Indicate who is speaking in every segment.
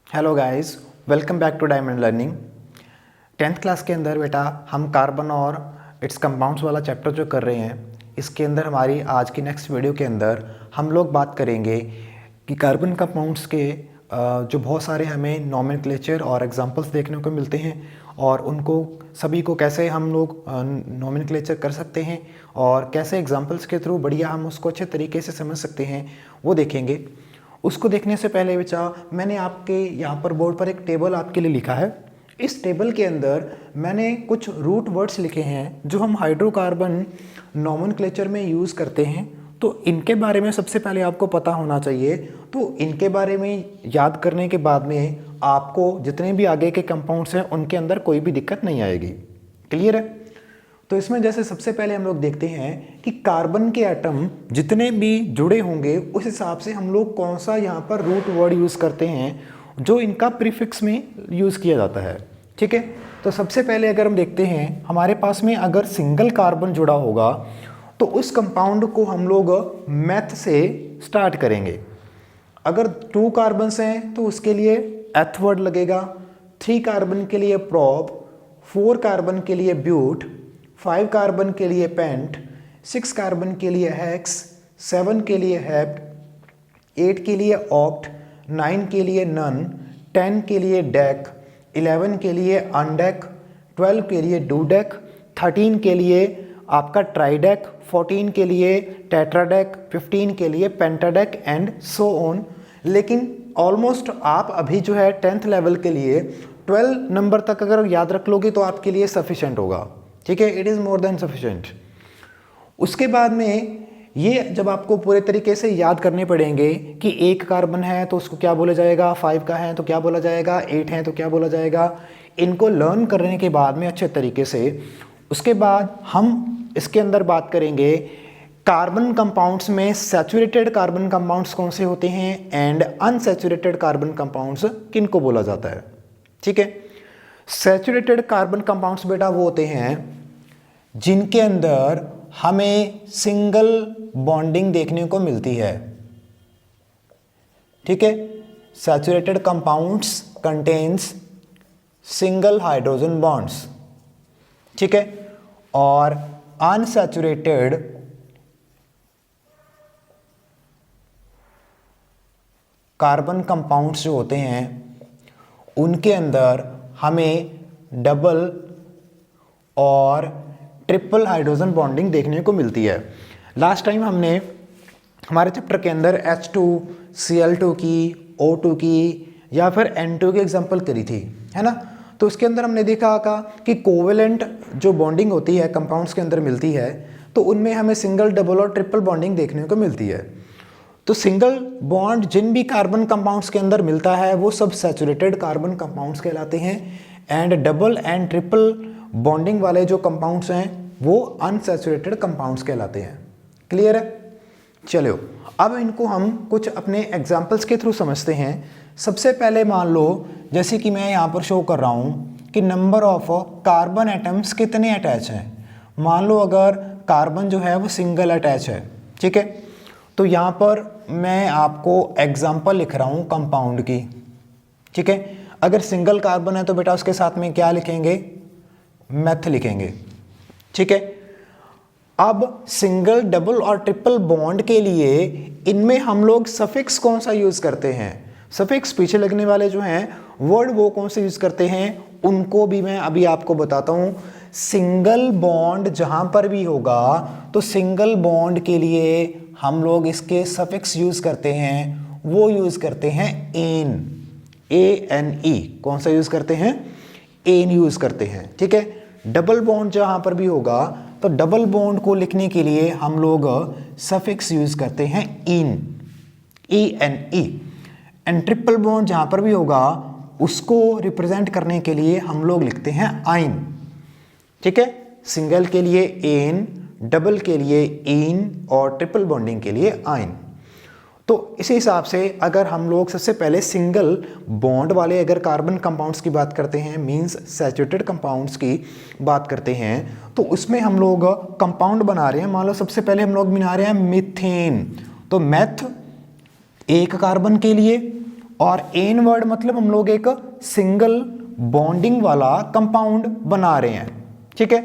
Speaker 1: Hello guys, welcome back to Diamond Learning. 10th class के अंदर बेटा हम कार्बन और इट्स कंपाउंड्स वाला चैप्टर जो कर रहे हैं, इसके अंदर हमारी आज की नेक्स्ट वीडियो के अंदर हम लोग बात करेंगे कि कार्बन कंपाउंड्स के जो बहुत सारे हमें नॉमेनक्लेचर और एग्जांपल्स देखने को मिलते हैं और उनको सभी को कैसे हम लोग नॉमेनक्लेचर कर सकते हैं और कैसे एग्जांपल्स के थ्रू बढ़िया हम उसको अच्छे तरीके से समझ सकते हैं, वो देखेंगे। उसको देखने से पहले बच्चा मैंने आपके यहाँ पर बोर्ड पर एक टेबल आपके लिए लिखा है। इस टेबल के अंदर मैंने कुछ रूट वर्ड्स लिखे हैं जो हम हाइड्रोकार्बन नॉमेनक्लेचर में यूज़ करते हैं, तो इनके बारे में सबसे पहले आपको पता होना चाहिए। तो इनके बारे में याद करने के बाद में आपको जितने भी आगे के कंपाउंड्स हैं उनके अंदर कोई भी दिक्कत नहीं आएगी। क्लियर है? तो इसमें जैसे सबसे पहले हम लोग देखते हैं कि कार्बन के एटम जितने भी जुड़े होंगे उस हिसाब से हम लोग कौन सा यहाँ पर रूट वर्ड यूज़ करते हैं जो इनका प्रीफिक्स में यूज़ किया जाता है। ठीक है, तो सबसे पहले अगर हम देखते हैं हमारे पास में अगर सिंगल कार्बन जुड़ा होगा तो उस कंपाउंड को हम लोग मैथ से स्टार्ट करेंगे। अगर 2 कार्बन्स हैं तो उसके लिए एथ वर्ड लगेगा, 3 कार्बन के लिए प्रोप, 4 कार्बन के लिए ब्यूट, 5 कार्बन के लिए पेंट, 6 कार्बन के लिए हेक्स, 7 के लिए हेप्ट, 8 के लिए ऑक्ट, 9 के लिए नन, 10 के लिए डेक, 11 के लिए अनडेक, 12 के लिए डूडेक, 13 के लिए आपका ट्राइडेक, 14 के लिए टेट्राडेक, 15 के लिए पेंटाडेक एंड सो ऑन। लेकिन ऑलमोस्ट आप अभी जो है 10th लेवल के लिए 12 नंबर तक अगर याद रख लोगे तो आपके लिए सफिशेंट होगा। ठीक है, it is more than sufficient. उसके बाद में ये जब आपको पूरे तरीके से याद करने पड़ेंगे कि 1 कार्बन है तो उसको क्या बोला जाएगा, 5 का है तो क्या बोला जाएगा, 8 है तो क्या बोला जाएगा, इनको लर्न करने के बाद में अच्छे तरीके से उसके बाद हम इसके अंदर बात करेंगे कार्बन कंपाउंड्स में सैचुरेटेड कार्बन कंपाउंड्स कौन से होते हैं एंड अनसैचुरेटेड कार्बन कंपाउंड्स किन को बोला जाता है। ठीक है, सैचुरेटेड कार्बन कंपाउंड्स बेटा वो होते हैं जिनके अंदर हमें सिंगल बॉन्डिंग देखने को मिलती है। ठीक है, saturated compounds contains single hydrogen bonds. ठीक है, और अनसैचुरेटेड कार्बन कंपाउंड्स जो होते हैं उनके अंदर हमें डबल और ट्रिपल हाइड्रोजन बॉन्डिंग देखने को मिलती है। लास्ट टाइम हमने हमारे चैप्टर के अंदर H2Cl2 की, O2 की या फिर N2 की एग्जांपल करी थी, है ना। तो उसके अंदर हमने देखा कि कोवेलेंट जो बॉन्डिंग होती है कंपाउंड्स के अंदर मिलती है तो उनमें हमें सिंगल, डबल और ट्रिपल बॉन्डिंग देखने को मिलती है। तो सिंगल बॉन्ड जिन भी कार्बन कंपाउंड्स के अंदर मिलता है वो सब सैचुरेटेड कार्बन कंपाउंड्स कहलाते हैं and double and triple bonding वाले जो कंपाउंड्स हैं वो अनसैचुरेटेड कंपाउंड्स कहलाते हैं। क्लियर है? चलो अब इनको हम कुछ अपने एग्जांपल्स के थ्रू समझते हैं। सबसे पहले मान लो जैसे कि मैं यहाँ पर शो कर रहा हूँ कि नंबर ऑफ कार्बन एटम्स कितने अटैच हैं। मान लो अगर कार्बन जो है वो सिंगल अटैच है, ठीक है, तो यहाँ पर मैं आपको एग्जाम्पल लिख रहा हूँ कंपाउंड की। ठीक है, अगर सिंगल कार्बन है तो बेटा उसके साथ में क्या लिखेंगे, मेथ लिखेंगे। ठीक है, अब सिंगल, डबल और ट्रिपल बॉन्ड के लिए इनमें हम लोग सफिक्स कौन सा यूज करते हैं, सफिक्स पीछे लगने वाले जो हैं वर्ड वो कौन से यूज करते हैं उनको भी मैं अभी आपको बताता हूं। सिंगल बॉन्ड जहां पर भी होगा तो सिंगल बॉन्ड के लिए हम लोग इसके सफिक्स यूज करते हैं, वो यूज करते हैं एन, ANE। कौन सा यूज करते हैं, एन यूज करते हैं। ठीक है, डबल बॉन्ड जहां पर भी होगा तो डबल बॉन्ड को लिखने के लिए हम लोग सफिक्स यूज करते हैं इन, ENE। एंड ट्रिपल बॉन्ड जहां पर भी होगा उसको रिप्रेजेंट करने के लिए हम लोग लिखते हैं आइन। ठीक है, सिंगल के लिए एन, डबल के लिए इन और ट्रिपल बॉन्डिंग के लिए आइन। तो इसी हिसाब से अगर हम लोग सबसे पहले सिंगल बॉन्ड वाले अगर कार्बन कंपाउंड्स की बात करते हैं, मींस सैचुरेटेड कंपाउंड्स की बात करते हैं, तो उसमें हम लोग कंपाउंड बना रहे हैं। मान लो सबसे पहले हम लोग बना रहे हैं मीथेन, तो मैथ 1 कार्बन के लिए और एन वर्ड मतलब हम लोग एक सिंगल बॉन्डिंग वाला कंपाउंड बना रहे हैं, ठीक है।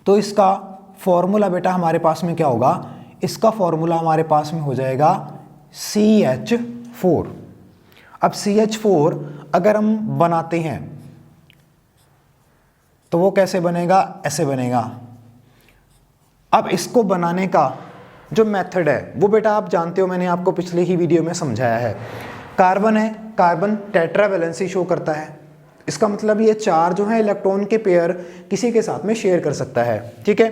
Speaker 1: तो इसका फॉर्मूला बेटा हमारे पास में क्या होगा, इसका फॉर्मूला हमारे पास में हो जाएगा CH4। अब CH4 अगर हम बनाते हैं तो वो कैसे बनेगा, ऐसे बनेगा। अब इसको बनाने का जो मेथड है वो बेटा आप जानते हो, मैंने आपको पिछले ही वीडियो में समझाया है। कार्बन है, कार्बन टेट्रावैलेंसी शो करता है, इसका मतलब ये 4 जो है इलेक्ट्रॉन के पेयर किसी के साथ में शेयर कर सकता है, ठीक है।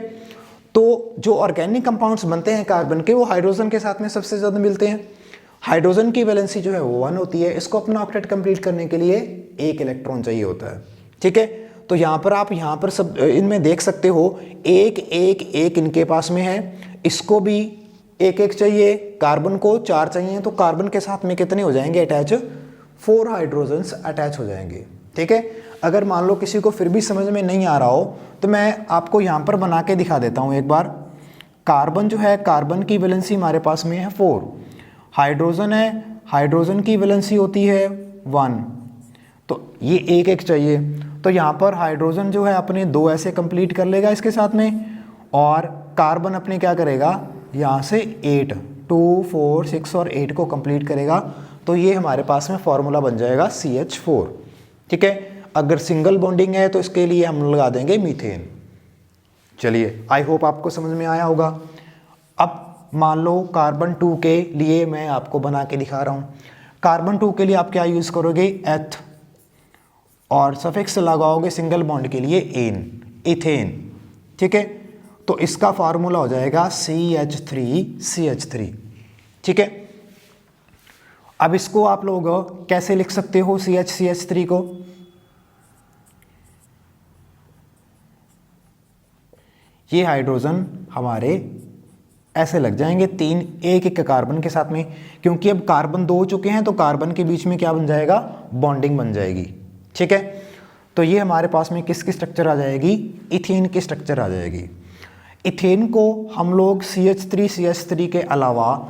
Speaker 1: तो जो ऑर्गेनिक कंपाउंड्स बनते हैं कार्बन के, वो हाइड्रोजन के साथ में सबसे ज़्यादा मिलते हैं। हाइड्रोजन की वैलेंसी जो है वो 1 होती है, इसको अपना ऑक्टेट कंप्लीट करने के लिए 1 इलेक्ट्रॉन चाहिए होता है, ठीक है। तो यहाँ पर आप यहाँ पर सब इनमें देख सकते हो 1 1 1 इनके पास में है, इसको भी 1 1 चाहिए, कार्बन को 4 चाहिए, तो कार्बन के साथ में कितने हो जाएंगे अटैच, 4 हाइड्रोजन्स अटैच हो जाएंगे, ठीक है। अगर मान लो किसी को फिर भी समझ में नहीं आ रहा हो तो मैं आपको यहाँ पर बना के दिखा देता हूँ एक बार। कार्बन जो है, कार्बन की वैलेंसी हमारे पास में है 4, हाइड्रोजन है, हाइड्रोजन की वैलेंसी होती है 1, तो ये 1 1 चाहिए। तो यहाँ पर हाइड्रोजन जो है अपने 2 ऐसे कंप्लीट कर लेगा इसके साथ में, और कार्बन अपने क्या करेगा, यहाँ से 8 2 4 6 और 8 को कंप्लीट करेगा। तो ये हमारे पास में फॉर्मूला बन जाएगा CH4, ठीक है। अगर सिंगल बॉन्डिंग है तो इसके लिए हम लगा देंगे मीथेन। चलिए, आई होप आपको समझ में आया होगा। अब मान लो कार्बन 2 के लिए मैं आपको बना के दिखा रहा हूँ। कार्बन 2 के लिए आप क्या यूज़ करोगे, एथ, और सफिक्स लगाओगे सिंगल बॉन्ड के लिए एन, इथेन, ठीक है। तो इसका फार्मूला हो जाएगा CH3, ठीक है। अब इसको आप लोग कैसे लिख सकते हो CH3 को, ये हाइड्रोजन हमारे ऐसे लग जाएंगे 3 1 1 कार्बन के साथ में, क्योंकि अब कार्बन 2 हो चुके हैं तो कार्बन के बीच में क्या बन जाएगा, बॉन्डिंग बन जाएगी, ठीक है। तो ये हमारे पास में किसकी स्ट्रक्चर आ जाएगी, इथेन की स्ट्रक्चर आ जाएगी। इथेन को हम लोग CH3 के अलावा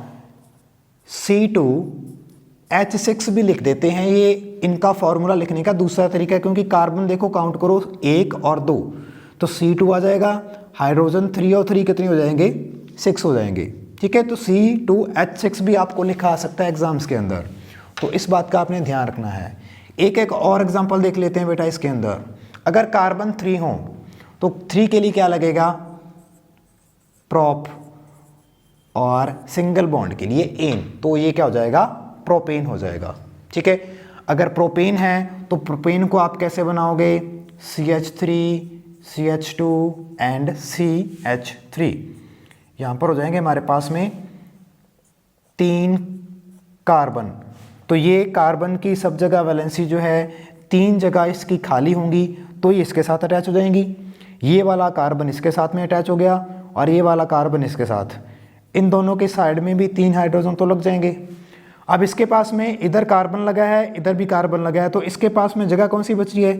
Speaker 1: C2H6 भी लिख देते हैं। ये इनका फॉर्मूला लिखने का दूसरा तरीका है, क्योंकि कार्बन देखो काउंट करो 1 और 2, तो C2 आ जाएगा, हाइड्रोजन 3 और 3 कितने हो जाएंगे, 6 हो जाएंगे, ठीक है। तो C2H6 भी आपको लिखा आ सकता है एग्जाम्स के अंदर, तो इस बात का आपने ध्यान रखना है। एक और एग्जाम्पल देख लेते हैं बेटा इसके अंदर। अगर कार्बन 3 हो तो 3 के लिए क्या लगेगा, प्रोप, और सिंगल बॉन्ड के लिए एन, तो ये क्या हो जाएगा, प्रोपेन हो जाएगा, ठीक है। अगर प्रोपेन है तो प्रोपेन को आप कैसे बनाओगे, CH3 CH2 एंड CH3, यहाँ पर हो जाएंगे हमारे पास में 3 कार्बन। तो ये कार्बन की सब जगह वैलेंसी जो है 3 जगह इसकी खाली होंगी, तो ये इसके साथ अटैच हो जाएंगी। ये वाला कार्बन इसके साथ में अटैच हो गया और ये वाला कार्बन इसके साथ, इन दोनों के साइड में भी 3 हाइड्रोजन तो लग जाएंगे। अब इसके पास में इधर कार्बन लगा है, इधर भी कार्बन लगा है, तो इसके पास में जगह कौन सी बची है,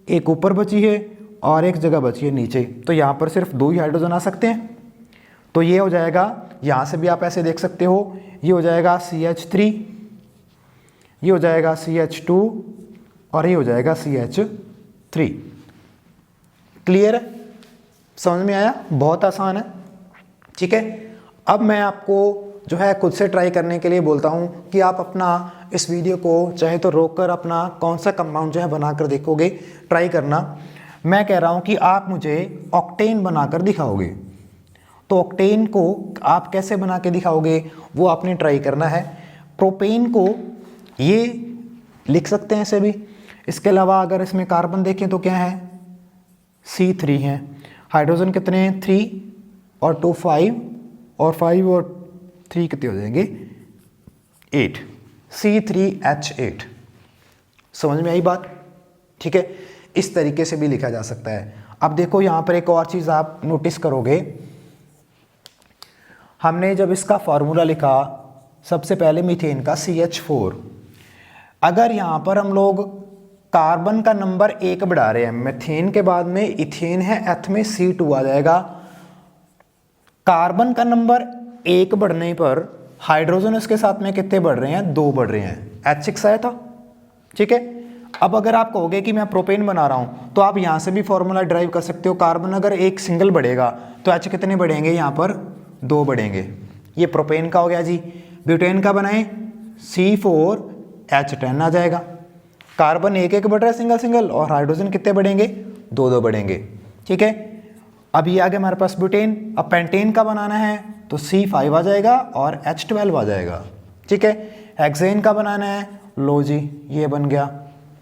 Speaker 1: एक ऊपर बची है और एक जगह बची है नीचे, तो यहाँ पर सिर्फ 2 ही हाइड्रोजन आ सकते हैं। तो ये हो जाएगा, यहाँ से भी आप ऐसे देख सकते हो, ये हो जाएगा CH3, ये हो जाएगा CH2 और ये हो जाएगा CH3। क्लियर है, समझ में आया, बहुत आसान है, ठीक है। अब मैं आपको जो है खुद से ट्राई करने के लिए बोलता हूँ कि आप अपना इस वीडियो को चाहे तो रोककर अपना कौन सा कंपाउंड जो है बनाकर देखोगे, ट्राई करना। मैं कह रहा हूँ कि आप मुझे ऑक्टेन बनाकर दिखाओगे, तो ऑक्टेन को आप कैसे बना के दिखाओगे वो आपने ट्राई करना है। प्रोपेन को ये लिख सकते हैं ऐसे भी, इसके अलावा अगर इसमें कार्बन देखें तो क्या है, C3 है, हाइड्रोजन कितने हैं 3 और 2 5 और 5 और 3 कितने हो जाएंगे 8, C3H8। समझ में आई बात, ठीक है। इस तरीके से भी लिखा जा सकता है। अब देखो यहाँ पर एक और चीज़ आप नोटिस करोगे, हमने जब इसका फॉर्मूला लिखा सबसे पहले मीथेन का CH4, अगर यहाँ पर हम लोग कार्बन का नंबर 1 बढ़ा रहे हैं, मीथेन के बाद में इथेन है, एथ में C2 आ जाएगा। कार्बन का नंबर 1 बढ़ने पर हाइड्रोजन इसके साथ में कितने बढ़ रहे हैं, 2 बढ़ रहे हैं, H6 आया था, ठीक है। अब अगर आप कहोगे कि मैं प्रोपेन बना रहा हूँ तो आप यहाँ से भी फॉर्मूला ड्राइव कर सकते हो। कार्बन अगर एक सिंगल बढ़ेगा तो H कितने बढ़ेंगे, यहाँ पर 2 बढ़ेंगे। ये प्रोपेन का हो गया जी। ब्यूटेन का बनाएं, C4H10 आ जाएगा। कार्बन एक एक बढ़ रहा है सिंगल सिंगल, और हाइड्रोजन कितने बढ़ेंगे, 2 बढ़ेंगे, ठीक है। अब ये आ गया हमारे पास ब्यूटेन। अब पेंटेन का बनाना है तो C5 आ जाएगा और H12 आ जाएगा, ठीक है। हेक्सेन का बनाना है, लो जी ये बन गया,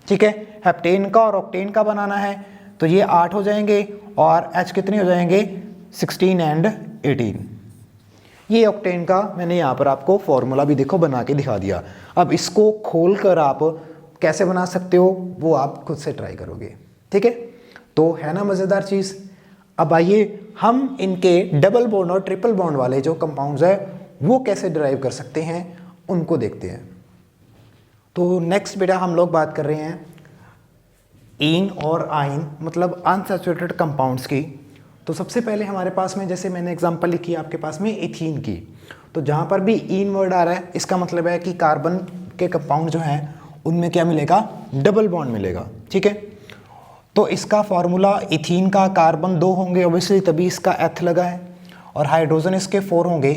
Speaker 1: ठीक है। हेप्टेन का और ऑक्टेन का बनाना है तो ये 8 हो जाएंगे और H कितने हो जाएंगे, 16 एंड 18। ये ऑक्टेन का मैंने यहाँ पर आपको फॉर्मूला भी देखो बना के दिखा दिया। अब इसको खोल कर आप कैसे बना सकते हो वो आप खुद से ट्राई करोगे, ठीक है। तो है ना मज़ेदार चीज़। अब आइए हम इनके डबल बॉन्ड और ट्रिपल बॉन्ड वाले जो कंपाउंड्स है वो कैसे डिराइव कर सकते हैं उनको देखते हैं। तो नेक्स्ट बेटा हम लोग बात कर रहे हैं इन और आइन मतलब अनसैचुरेटेड कंपाउंड्स की। तो सबसे पहले हमारे पास में, जैसे मैंने एग्जांपल लिखी है आपके पास में इथीन की, तो जहाँ पर भी इन वर्ड आ रहा है इसका मतलब है कि कार्बन के कंपाउंड जो हैं उनमें क्या मिलेगा, डबल बॉन्ड मिलेगा, ठीक है। तो इसका फॉर्मूला इथीन का कार्बन 2 होंगे ऑब्वियसली, तभी इसका एथ लगा है, और हाइड्रोजन इसके 4 होंगे।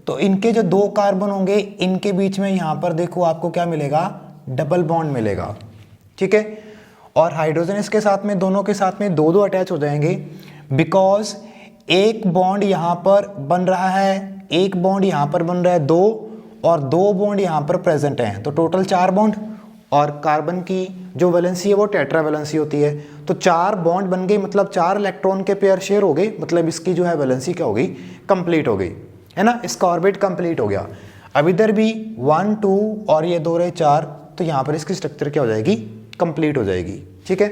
Speaker 1: तो इनके जो 2 कार्बन होंगे इनके बीच में यहाँ पर देखो आपको क्या मिलेगा, डबल बॉन्ड मिलेगा, ठीक है। और हाइड्रोजन इसके साथ में, दोनों के साथ में 2 अटैच हो जाएंगे, बिकॉज एक बॉन्ड यहाँ पर बन रहा है, एक बॉन्ड यहाँ पर बन रहा है 2, और 2 बॉन्ड यहाँ पर प्रेजेंट हैं, तो टोटल 4 बॉन्ड। और कार्बन की जो वैलेंसी है वो टेट्रा वैलेंसी होती है, तो 4 बॉन्ड बन गए, मतलब 4 इलेक्ट्रॉन के पेयर शेयर हो गए, मतलब इसकी जो है वैलेंसी क्या हो गई, कंप्लीट हो गई, है ना। इसका ऑर्बिट कंप्लीट हो गया। अब इधर भी 1 2 और ये 2 रहे 4, तो यहाँ पर इसकी स्ट्रक्चर क्या हो जाएगी, कंप्लीट हो जाएगी, ठीक है।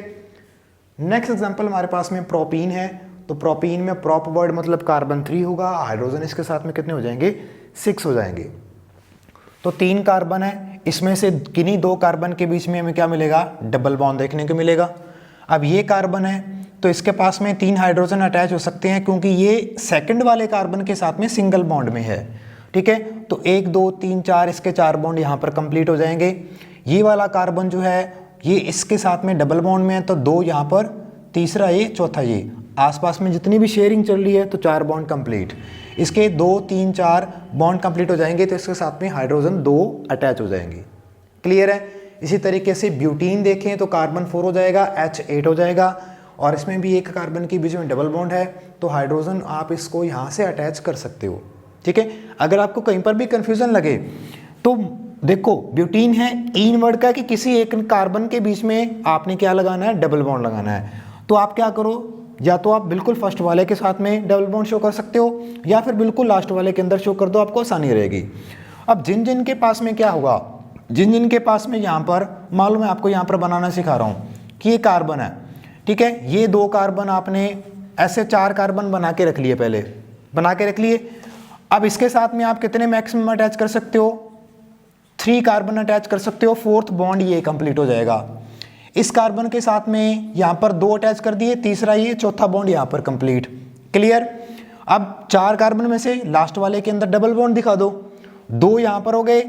Speaker 1: नेक्स्ट एग्जांपल हमारे पास में प्रोपीन है। तो प्रोपीन में प्रॉप वर्ड मतलब कार्बन 3 होगा, हाइड्रोजन इसके साथ में कितने हो जाएंगे, 6 हो जाएंगे। तो 3 कार्बन है, इसमें से किन्हीं 2 कार्बन के बीच में हमें क्या मिलेगा, डबल बॉन्ड देखने को मिलेगा। अब ये कार्बन है तो इसके पास में 3 हाइड्रोजन अटैच हो सकते हैं, क्योंकि ये सेकंड वाले कार्बन के साथ में सिंगल बॉन्ड में है, ठीक है। तो 1 2 3 4 इसके 4 बॉन्ड यहाँ पर कंप्लीट हो जाएंगे। ये वाला कार्बन जो है ये इसके साथ में डबल बॉन्ड में है, तो 2 यहाँ पर, तीसरा ये, चौथा ये, आसपास में जितनी भी शेयरिंग चल रही है तो 4 बॉन्ड कंप्लीट। इसके 2 3 4 बॉन्ड कंप्लीट हो जाएंगे तो इसके साथ में हाइड्रोजन 2 अटैच हो जाएंगे, क्लियर है। इसी तरीके से ब्यूटीन देखें तो कार्बन 4 हो जाएगा, H8 हो जाएगा, और इसमें भी एक कार्बन के बीच में डबल बॉन्ड है, तो हाइड्रोजन आप इसको यहाँ से अटैच कर सकते हो, ठीक है। अगर आपको कहीं पर भी कन्फ्यूज़न लगे तो देखो, ब्यूटीन है इन वर्ड का कि किसी एक कार्बन के बीच में आपने क्या लगाना है, डबल बॉन्ड लगाना है। तो आप क्या करो, या तो आप बिल्कुल फर्स्ट वाले के साथ में डबल बॉन्ड शो कर सकते हो, या फिर बिल्कुल लास्ट वाले के अंदर शो कर दो, आपको आसानी रहेगी। अब जिन जिन के पास में क्या होगा, जिन जिन के पास में यहाँ पर, मान लो मैं आपको यहाँ पर बनाना सिखा रहा हूँ कि ये कार्बन है, ठीक है। ये 2 कार्बन आपने ऐसे 4 कार्बन बना के रख लिए, पहले बना के रख लिए। अब इसके साथ में आप कितने मैक्सिमम अटैच कर सकते हो, 3 कार्बन अटैच कर सकते हो, 4th बॉन्ड ये कंप्लीट हो जाएगा। इस कार्बन के साथ में यहाँ पर 2 अटैच कर दिए, तीसरा ये, चौथा बॉन्ड यहाँ पर कंप्लीट, क्लियर। अब 4 कार्बन में से लास्ट वाले के अंदर डबल बॉन्ड दिखा दो, 2 यहाँ पर हो गए,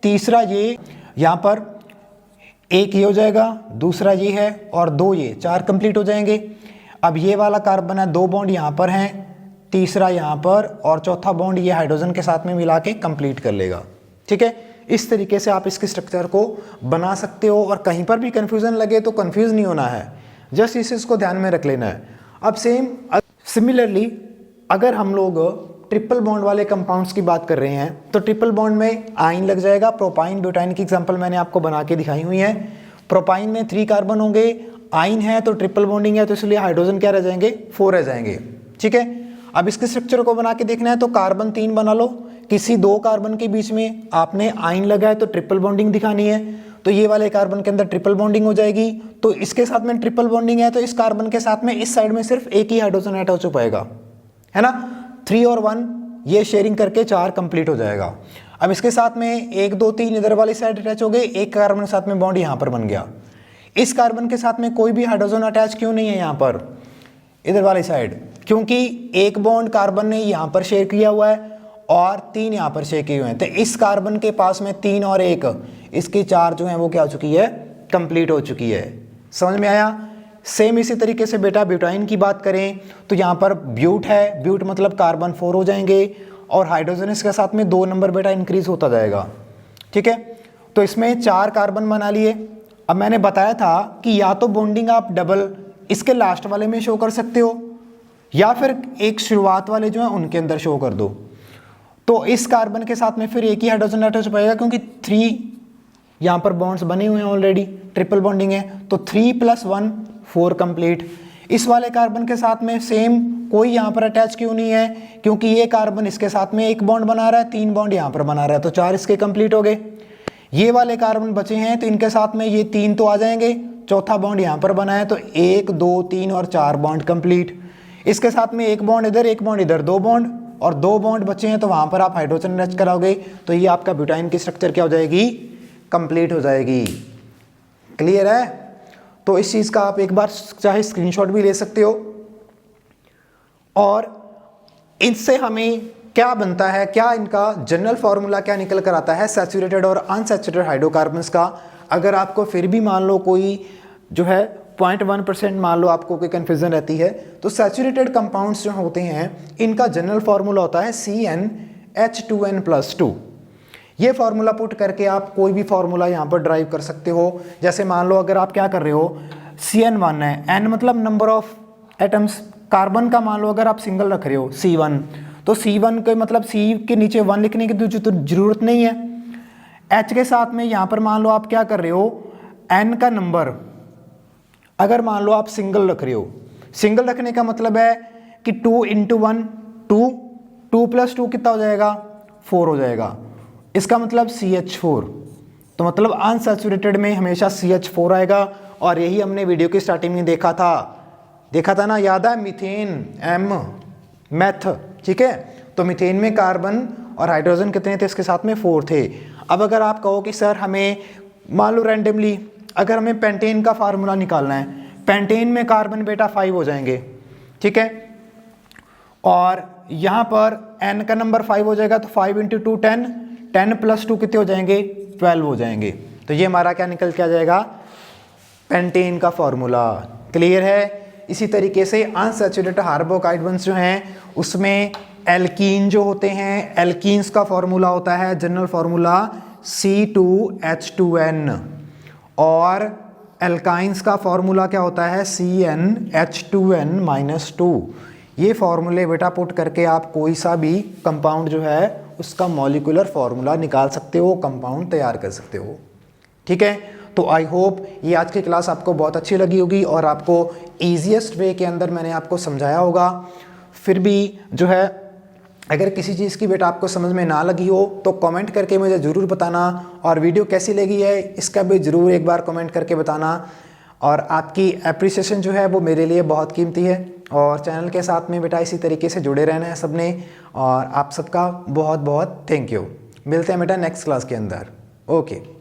Speaker 1: तीसरा ये, यहाँ पर 1 ये हो जाएगा, दूसरा ये है, और 2 ये, 4 कंप्लीट हो जाएंगे। अब ये वाला कार्बन है, 2 बॉन्ड यहाँ पर हैं, तीसरा यहाँ पर, और चौथा बॉन्ड ये हाइड्रोजन के साथ में मिला के कंप्लीट कर लेगा, ठीक है। इस तरीके से आप इसके स्ट्रक्चर को बना सकते हो, और कहीं पर भी कंफ्यूजन लगे तो कंफ्यूज नहीं होना है, जस्ट इस चीज़ को ध्यान में रख लेना है। अब सिमिलरली अगर हम लोग ट्रिपल बॉन्ड वाले कंपाउंड्स की बात कर रहे हैं तो ट्रिपल बॉन्ड में आइन लग जाएगा। प्रोपाइन ब्यूटाइन की एग्जांपल मैंने आपको बना के दिखाई हुई है। प्रोपाइन में 3 कार्बन होंगे, आइन है तो ट्रिपल बॉन्डिंग है, तो इसलिए हाइड्रोजन क्या रह जाएंगे, 4 रह जाएंगे, ठीक है। अब इसके स्ट्रक्चर को बना के देखना है तो कार्बन 3 बना लो, किसी 2 कार्बन के बीच में आपने आइन लगाया तो ट्रिपल बॉन्डिंग दिखानी है, तो ये वाले कार्बन के अंदर ट्रिपल बॉन्डिंग हो जाएगी। तो इसके साथ में ट्रिपल बॉन्डिंग है तो इस कार्बन के साथ में इस साइड में सिर्फ एक ही हाइड्रोजन अटैच हो पाएगा, है ना। 3 और 1 ये शेयरिंग करके 4 कंप्लीट हो जाएगा। अब इसके साथ में 1 2 3 इधर वाली साइड अटैच हो गए, एक कार्बन के साथ में बॉन्ड यहाँ पर बन गया। इस कार्बन के साथ में कोई भी हाइड्रोजन अटैच क्यों नहीं है यहाँ पर इधर वाली साइड, क्योंकि एक बॉन्ड कार्बन ने यहाँ पर शेयर किया हुआ है और 3 यहाँ पर 6 किए हुए हैं। तो इस कार्बन के पास में 3 और 1, इसकी 4 जो है वो क्या हो चुकी है, कंप्लीट हो चुकी है। समझ में आया। सेम इसी तरीके से बेटा ब्यूटाइन की बात करें तो यहाँ पर ब्यूट है, ब्यूट मतलब कार्बन 4 हो जाएंगे और हाइड्रोजन इसके साथ में 2 नंबर बेटा इंक्रीज होता जाएगा। ठीक है, तो इसमें 4 कार्बन बना लिए। अब मैंने बताया था कि या तो बॉन्डिंग आप डबल इसके लास्ट वाले में शो कर सकते हो या फिर एक शुरुआत वाले जो है उनके अंदर शो कर दो। तो इस कार्बन के साथ में फिर एक ही हाइड्रोजन अटैच हो पाएगा क्योंकि 3 यहाँ पर बॉन्ड्स बने हुए हैं ऑलरेडी, ट्रिपल बॉन्डिंग है, तो 3 + 1 4 कंप्लीट। इस वाले कार्बन के साथ में सेम कोई यहाँ पर अटैच क्यों नहीं है, क्योंकि ये कार्बन इसके साथ में एक बॉन्ड बना रहा है, 3 बॉन्ड यहाँ पर बना रहा है, तो 4 इसके कंप्लीट हो गए। ये वाले कार्बन बचे हैं तो इनके साथ में ये 3 तो आ जाएंगे, चौथा बॉन्ड यहाँ पर बना है तो 1 2 3 और 4 बॉन्ड कंप्लीट। इसके साथ में एक बॉन्ड इधर, एक बॉन्ड इधर, 2 बॉन्ड और 2 बॉन्ड बचे हैं तो वहाँ पर आप हाइड्रोजन अटैच कराओगे तो ये आपका ब्यूटाइन की स्ट्रक्चर क्या हो जाएगी, कंप्लीट हो जाएगी। क्लियर है। तो इस चीज़ का आप एक बार चाहे स्क्रीनशॉट भी ले सकते हो। और इससे हमें क्या बनता है, क्या इनका जनरल फॉर्मूला क्या निकल कर आता है सैचुरेटेड और अनसैचुरेटेड हाइड्रोकार्बन्स का। अगर आपको फिर भी मान लो कोई जो है 0.1% मान लो आपको कोई कन्फ्यूजन रहती है, तो सैचुरेटेड कंपाउंड्स जो होते हैं इनका जनरल फॉर्मूला होता है CnH2n+2। ये फार्मूला पुट करके आप कोई भी फार्मूला यहाँ पर ड्राइव कर सकते हो। जैसे मान लो अगर आप क्या कर रहे हो, CN1 है, N मतलब नंबर ऑफ एटम्स, कार्बन का मान लो अगर आप सिंगल रख रहे हो C1, तो C1 के मतलब C के नीचे 1 लिखने की तो जरूरत नहीं है। H के साथ में यहाँ पर मान लो आप क्या कर रहे हो, N का नंबर अगर मान लो आप सिंगल रख रहे हो, सिंगल रखने का मतलब है कि 2 × 1 2, 2 + 2 कितना हो जाएगा, 4 हो जाएगा। इसका मतलब CH4, तो मतलब अनसैचुरेटेड में हमेशा CH4 आएगा। और यही हमने वीडियो की स्टार्टिंग में देखा था ना, याद है, मीथेन M मैथ। ठीक है, तो मीथेन में कार्बन और हाइड्रोजन कितने थे, इसके साथ में 4 थे। अब अगर आप कहो कि सर हमें मान लो रैंडमली अगर हमें पेंटेन का फार्मूला निकालना है, पेंटेन में कार्बन बेटा 5 हो जाएंगे। ठीक है, और यहाँ पर N का नंबर 5 हो जाएगा तो 5 × 2 10, 10 + 2 कितने हो जाएंगे, 12 हो जाएंगे। तो ये हमारा क्या निकल के आ जाएगा, पेंटेन का फॉर्मूला। क्लियर है। इसी तरीके से अनसैचुरेटेड कार्बोहाइड्रेट्स जो हैं उसमें एल्कीन जो होते हैं, एल्कीन्स का फॉर्मूला होता है जनरल फॉर्मूला C2H2n, और एल्काइंस का फॉर्मूला क्या होता है CnH2n-2। ये फॉर्मूले बेटा पुट करके आप कोई सा भी कंपाउंड जो है उसका मॉलिक्यूलर फॉर्मूला निकाल सकते हो, कंपाउंड तैयार कर सकते हो। ठीक है, तो आई होप ये आज की क्लास आपको बहुत अच्छी लगी होगी और आपको ईजीएस्ट वे के अंदर मैंने आपको समझाया होगा। फिर भी जो है अगर किसी चीज़ की बेटा आपको समझ में ना लगी हो तो कमेंट करके मुझे ज़रूर बताना, और वीडियो कैसी लगी है इसका भी ज़रूर एक बार कमेंट करके बताना। और आपकी अप्रिसिएशन जो है वो मेरे लिए बहुत कीमती है, और चैनल के साथ में बेटा इसी तरीके से जुड़े रहना है सबने। और आप सबका बहुत बहुत थैंक यू। मिलते हैं बेटा नेक्स्ट क्लास के अंदर। ओके।